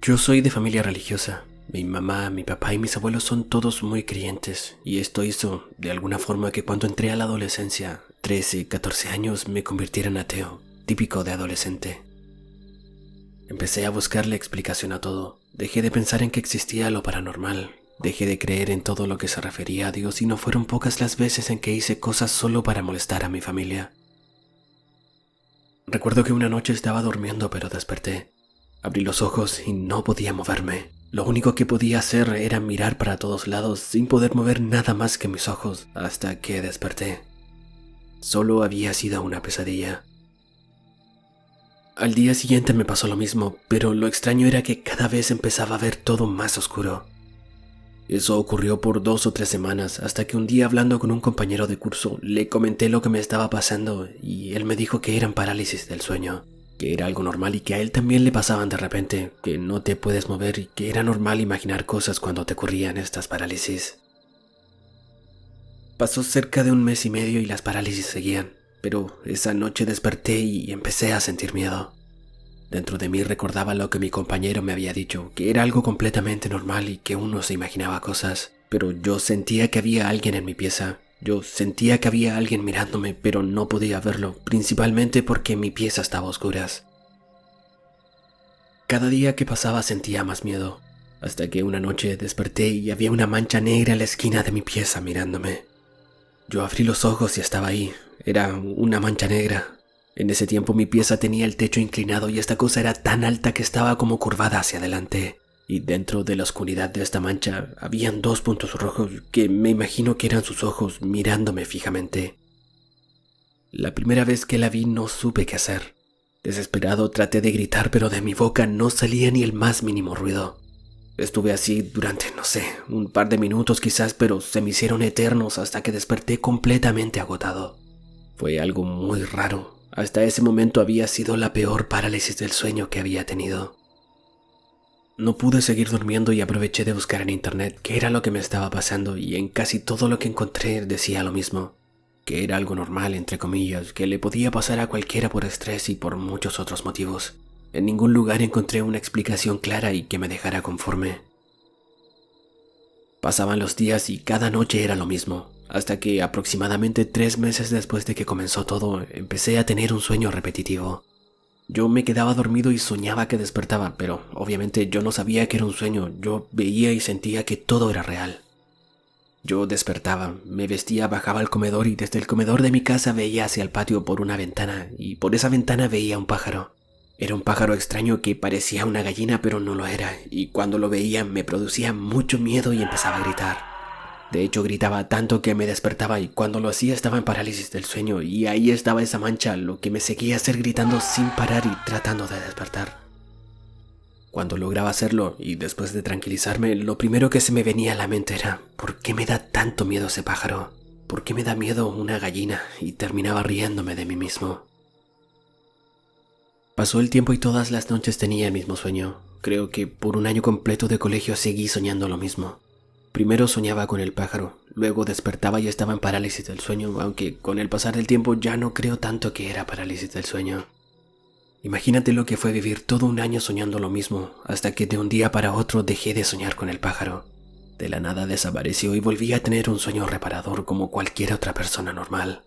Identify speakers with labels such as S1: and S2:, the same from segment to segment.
S1: Yo soy de familia religiosa. Mi mamá, mi papá y mis abuelos son todos muy creyentes, y esto hizo, de alguna forma, que cuando entré a la adolescencia, 13, 14 años, me convirtiera en ateo, típico de adolescente. Empecé a buscarle explicación a todo. Dejé de pensar en que existía lo paranormal. Dejé de creer en todo lo que se refería a Dios y no fueron pocas las veces en que hice cosas solo para molestar a mi familia. Recuerdo que una noche estaba durmiendo pero desperté. Abrí los ojos y no podía moverme. Lo único que podía hacer era mirar para todos lados sin poder mover nada más que mis ojos hasta que desperté. Solo había sido una pesadilla. Al día siguiente me pasó lo mismo, pero lo extraño era que cada vez empezaba a ver todo más oscuro. Eso ocurrió por 2 o 3 semanas, hasta que un día hablando con un compañero de curso, le comenté lo que me estaba pasando y él me dijo que eran parálisis del sueño, que era algo normal y que a él también le pasaban de repente, que no te puedes mover y que era normal imaginar cosas cuando te ocurrían estas parálisis. Pasó cerca de 1 mes y medio y las parálisis seguían, pero esa noche desperté y empecé a sentir miedo. Dentro de mí recordaba lo que mi compañero me había dicho, que era algo completamente normal y que uno se imaginaba cosas, pero yo sentía que había alguien en mi pieza. Yo sentía que había alguien mirándome, pero no podía verlo, principalmente porque mi pieza estaba a oscuras. Cada día que pasaba sentía más miedo, hasta que una noche desperté y había una mancha negra en la esquina de mi pieza mirándome. Yo abrí los ojos y estaba ahí. Era una mancha negra. En ese tiempo mi pieza tenía el techo inclinado y esta cosa era tan alta que estaba como curvada hacia adelante. Y dentro de la oscuridad de esta mancha habían 2 puntos rojos que me imagino que eran sus ojos mirándome fijamente. La primera vez que la vi no supe qué hacer. Desesperado traté de gritar, pero de mi boca no salía ni el más mínimo ruido. Estuve así durante, no sé, un par de minutos quizás, pero se me hicieron eternos hasta que desperté completamente agotado. Fue algo muy raro. Hasta ese momento había sido la peor parálisis del sueño que había tenido. No pude seguir durmiendo y aproveché de buscar en internet qué era lo que me estaba pasando y en casi todo lo que encontré decía lo mismo, que era algo normal, entre comillas, que le podía pasar a cualquiera por estrés y por muchos otros motivos. En ningún lugar encontré una explicación clara y que me dejara conforme. Pasaban los días y cada noche era lo mismo, hasta que aproximadamente 3 meses después de que comenzó todo, empecé a tener un sueño repetitivo. Yo me quedaba dormido y soñaba que despertaba, pero obviamente yo no sabía que era un sueño. Yo veía y sentía que todo era real. Yo despertaba, me vestía, bajaba al comedor y desde el comedor de mi casa veía hacia el patio por una ventana y por esa ventana veía un pájaro. Era un pájaro extraño que parecía una gallina pero no lo era, y cuando lo veía me producía mucho miedo y empezaba a gritar. De hecho gritaba tanto que me despertaba y cuando lo hacía estaba en parálisis del sueño y ahí estaba esa mancha, lo que me seguía hacer gritando sin parar y tratando de despertar. Cuando lograba hacerlo y después de tranquilizarme, lo primero que se me venía a la mente era ¿por qué me da tanto miedo ese pájaro? ¿Por qué me da miedo una gallina? Y terminaba riéndome de mí mismo. Pasó el tiempo y todas las noches tenía el mismo sueño. Creo que por un año completo de colegio seguí soñando lo mismo. Primero soñaba con el pájaro, luego despertaba y estaba en parálisis del sueño, aunque con el pasar del tiempo ya no creo tanto que era parálisis del sueño. Imagínate lo que fue vivir todo un año soñando lo mismo, hasta que de un día para otro dejé de soñar con el pájaro. De la nada desapareció y volví a tener un sueño reparador como cualquier otra persona normal.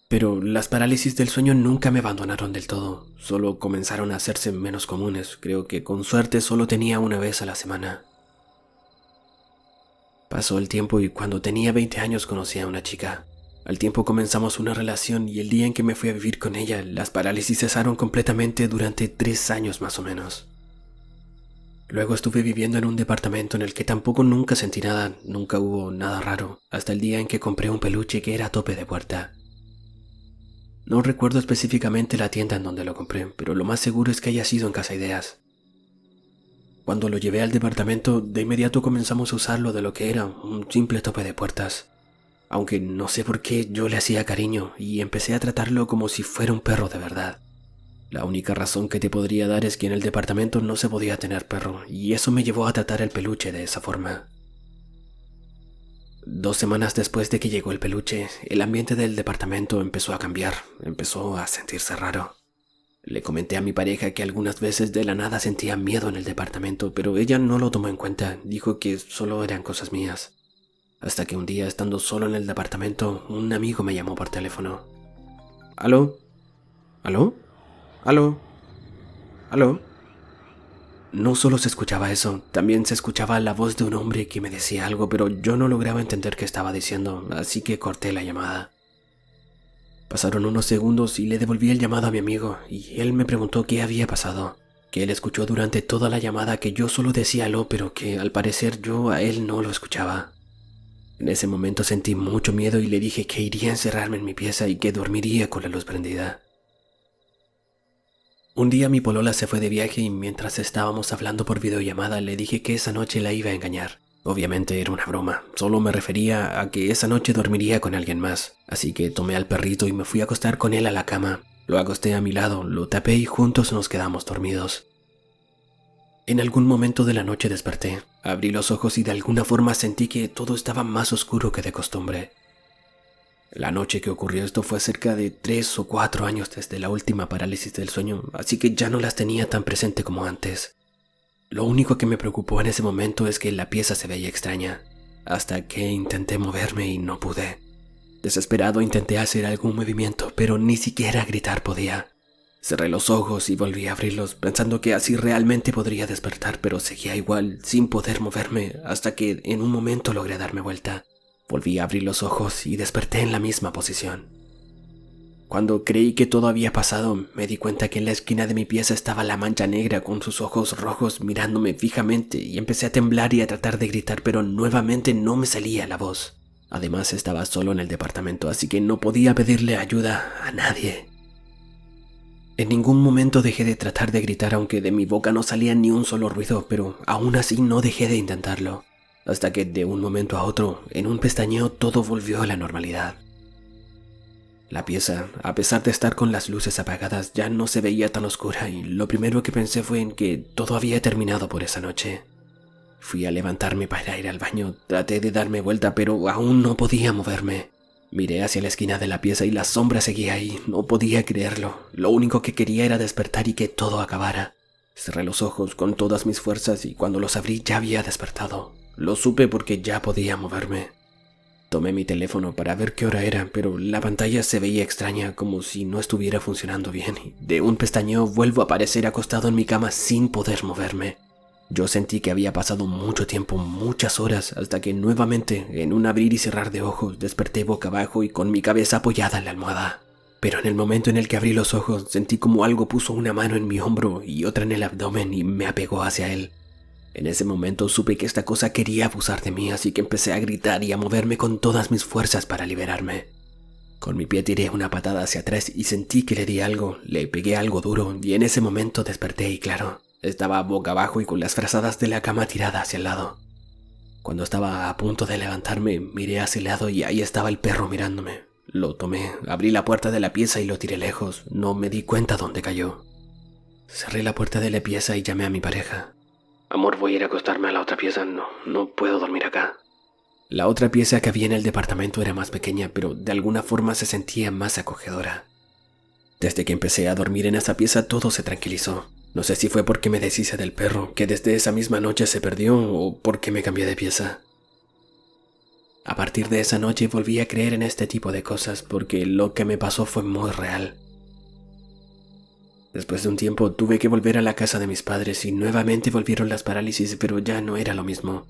S1: Pero las parálisis del sueño nunca me abandonaron del todo, solo comenzaron a hacerse menos comunes. Creo que con suerte solo tenía una vez a la semana. Pasó el tiempo y cuando tenía 20 años conocí a una chica. Al tiempo comenzamos una relación y el día en que me fui a vivir con ella, las parálisis cesaron completamente durante 3 años más o menos. Luego estuve viviendo en un departamento en el que tampoco nunca sentí nada, nunca hubo nada raro, hasta el día en que compré un peluche que era a tope de puerta. No recuerdo específicamente la tienda en donde lo compré, pero lo más seguro es que haya sido en Casa Ideas. Cuando lo llevé al departamento, de inmediato comenzamos a usarlo de lo que era un simple tope de puertas. Aunque no sé por qué yo le hacía cariño y empecé a tratarlo como si fuera un perro de verdad. La única razón que te podría dar es que en el departamento no se podía tener perro y eso me llevó a tratar el peluche de esa forma. 2 semanas después de que llegó el peluche, el ambiente del departamento empezó a cambiar, empezó a sentirse raro. Le comenté a mi pareja que algunas veces de la nada sentía miedo en el departamento, pero ella no lo tomó en cuenta, dijo que solo eran cosas mías. Hasta que un día, estando solo en el departamento, un amigo me llamó por teléfono. ¿Aló? ¿Aló? ¿Aló? ¿Aló? No solo se escuchaba eso, también se escuchaba la voz de un hombre que me decía algo, pero yo no lograba entender qué estaba diciendo, así que corté la llamada. Pasaron unos segundos y le devolví el llamado a mi amigo, y él me preguntó qué había pasado, que él escuchó durante toda la llamada que yo solo decía aló, pero que al parecer yo a él no lo escuchaba. En ese momento sentí mucho miedo y le dije que iría a encerrarme en mi pieza y que dormiría con la luz prendida. Un día mi polola se fue de viaje y mientras estábamos hablando por videollamada le dije que esa noche la iba a engañar. Obviamente era una broma, solo me refería a que esa noche dormiría con alguien más, así que tomé al perrito y me fui a acostar con él a la cama. Lo acosté a mi lado, lo tapé y juntos nos quedamos dormidos. En algún momento de la noche desperté, abrí los ojos y de alguna forma sentí que todo estaba más oscuro que de costumbre. La noche que ocurrió esto fue cerca de 3 o 4 años desde la última parálisis del sueño, así que ya no las tenía tan presente como antes. Lo único que me preocupó en ese momento es que la pieza se veía extraña, hasta que intenté moverme y no pude. Desesperado intenté hacer algún movimiento, pero ni siquiera gritar podía. Cerré los ojos y volví a abrirlos, pensando que así realmente podría despertar, pero seguía igual, sin poder moverme, hasta que en un momento logré darme vuelta. Volví a abrir los ojos y desperté en la misma posición. Cuando creí que todo había pasado, me di cuenta que en la esquina de mi pieza estaba la mancha negra con sus ojos rojos mirándome fijamente y empecé a temblar y a tratar de gritar, pero nuevamente no me salía la voz. Además estaba solo en el departamento, así que no podía pedirle ayuda a nadie. En ningún momento dejé de tratar de gritar, aunque de mi boca no salía ni un solo ruido, pero aún así no dejé de intentarlo. Hasta que de un momento a otro, en un pestañeo, todo volvió a la normalidad. La pieza, a pesar de estar con las luces apagadas, ya no se veía tan oscura y lo primero que pensé fue en que todo había terminado por esa noche. Fui a levantarme para ir al baño, traté de darme vuelta, pero aún no podía moverme. Miré hacia la esquina de la pieza y la sombra seguía ahí, no podía creerlo. Lo único que quería era despertar y que todo acabara. Cerré los ojos con todas mis fuerzas y cuando los abrí ya había despertado. Lo supe porque ya podía moverme. Tomé mi teléfono para ver qué hora era, pero la pantalla se veía extraña, como si no estuviera funcionando bien, y de un pestañeo vuelvo a aparecer acostado en mi cama sin poder moverme. Yo sentí que había pasado mucho tiempo, muchas horas, hasta que nuevamente, en un abrir y cerrar de ojos, desperté boca abajo y con mi cabeza apoyada en la almohada. Pero en el momento en el que abrí los ojos, sentí como algo puso una mano en mi hombro y otra en el abdomen y me apegó hacia él. En ese momento supe que esta cosa quería abusar de mí, así que empecé a gritar y a moverme con todas mis fuerzas para liberarme. Con mi pie tiré una patada hacia atrás y sentí que le di algo, le pegué algo duro y en ese momento desperté y claro, estaba boca abajo y con las frazadas de la cama tirada hacia el lado. Cuando estaba a punto de levantarme, miré hacia el lado y ahí estaba el perro mirándome. Lo tomé, abrí la puerta de la pieza y lo tiré lejos, no me di cuenta dónde cayó. Cerré la puerta de la pieza y llamé a mi pareja. Amor, voy a ir a acostarme a la otra pieza, no puedo dormir acá. La otra pieza que había en el departamento era más pequeña, pero de alguna forma se sentía más acogedora. Desde que empecé a dormir en esa pieza todo se tranquilizó. No sé si fue porque me deshice del perro, que desde esa misma noche se perdió, o porque me cambié de pieza. A partir de esa noche volví a creer en este tipo de cosas porque lo que me pasó fue muy real. Después de un tiempo tuve que volver a la casa de mis padres y nuevamente volvieron las parálisis, pero ya no era lo mismo.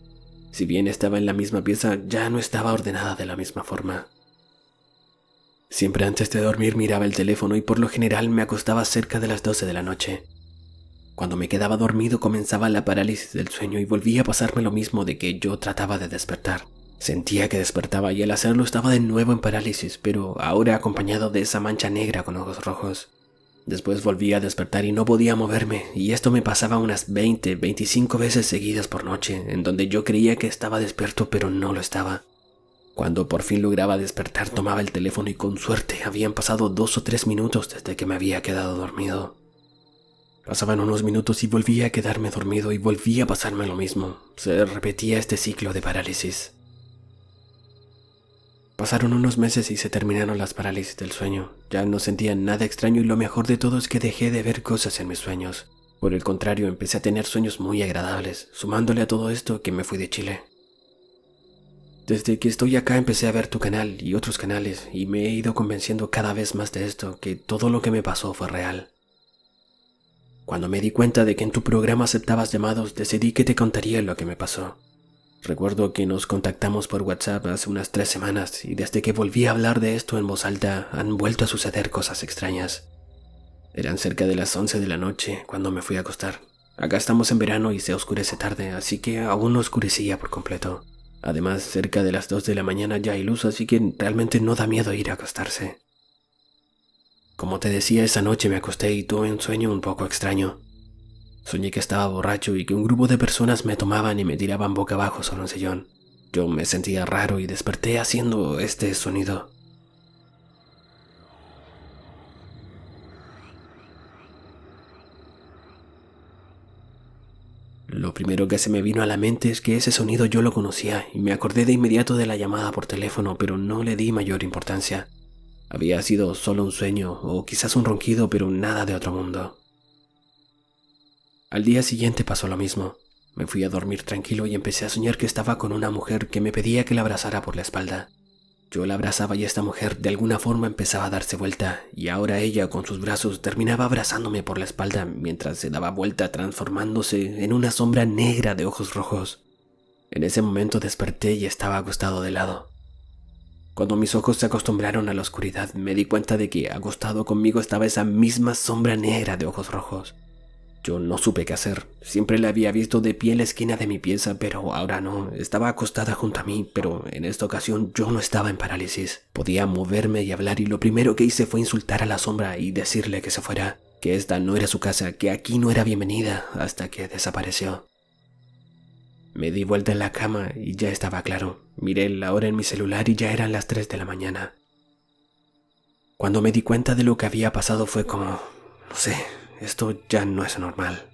S1: Si bien estaba en la misma pieza, ya no estaba ordenada de la misma forma. Siempre antes de dormir miraba el teléfono y por lo general me acostaba cerca de las 12 de la noche. Cuando me quedaba dormido comenzaba la parálisis del sueño y volvía a pasarme lo mismo de que yo trataba de despertar. Sentía que despertaba y al hacerlo estaba de nuevo en parálisis, pero ahora acompañado de esa mancha negra con ojos rojos. Después volví a despertar y no podía moverme, y esto me pasaba unas 20-25 veces seguidas por noche, en donde yo creía que estaba despierto pero no lo estaba. Cuando por fin lograba despertar tomaba el teléfono y con suerte habían pasado 2 o 3 minutos desde que me había quedado dormido. Pasaban unos minutos y volvía a quedarme dormido y volvía a pasarme lo mismo. Se repetía este ciclo de parálisis. Pasaron unos meses y se terminaron las parálisis del sueño. Ya no sentía nada extraño y lo mejor de todo es que dejé de ver cosas en mis sueños. Por el contrario, empecé a tener sueños muy agradables, sumándole a todo esto que me fui de Chile. Desde que estoy acá empecé a ver tu canal y otros canales y me he ido convenciendo cada vez más de esto, que todo lo que me pasó fue real. Cuando me di cuenta de que en tu programa aceptabas llamados, decidí que te contaría lo que me pasó. Recuerdo que nos contactamos por WhatsApp hace unas 3 semanas y desde que volví a hablar de esto en voz alta han vuelto a suceder cosas extrañas. Eran cerca de las 11 de la noche cuando me fui a acostar. Acá estamos en verano y se oscurece tarde, así que aún no oscurecía por completo. Además, cerca de las 2 de la mañana ya hay luz, así que realmente no da miedo ir a acostarse. Como te decía, esa noche me acosté y tuve un sueño un poco extraño. Soñé que estaba borracho y que un grupo de personas me tomaban y me tiraban boca abajo sobre un sillón. Yo me sentía raro y desperté haciendo este sonido. Lo primero que se me vino a la mente es que ese sonido yo lo conocía y me acordé de inmediato de la llamada por teléfono, pero no le di mayor importancia. Había sido solo un sueño o quizás un ronquido, pero nada de otro mundo. Al día siguiente pasó lo mismo. Me fui a dormir tranquilo y empecé a soñar que estaba con una mujer que me pedía que la abrazara por la espalda. Yo la abrazaba y esta mujer de alguna forma empezaba a darse vuelta y ahora ella con sus brazos terminaba abrazándome por la espalda mientras se daba vuelta transformándose en una sombra negra de ojos rojos. En ese momento desperté y estaba acostado de lado. Cuando mis ojos se acostumbraron a la oscuridad me di cuenta de que acostado conmigo estaba esa misma sombra negra de ojos rojos. Yo no supe qué hacer. Siempre la había visto de pie en la esquina de mi pieza, pero ahora no. Estaba acostada junto a mí, pero en esta ocasión yo no estaba en parálisis. Podía moverme y hablar y lo primero que hice fue insultar a la sombra y decirle que se fuera, que esta no era su casa, que aquí no era bienvenida, hasta que desapareció. Me di vuelta en la cama y ya estaba claro. Miré la hora en mi celular y ya eran las 3 de la mañana. Cuando me di cuenta de lo que había pasado fue como, no sé, esto ya no es normal.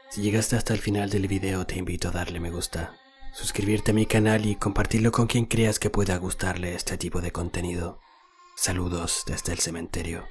S1: Si llegaste hasta el final del video, te invito a darle me gusta, suscribirte a mi canal y compartirlo con quien creas que pueda gustarle este tipo de contenido. Saludos desde el cementerio.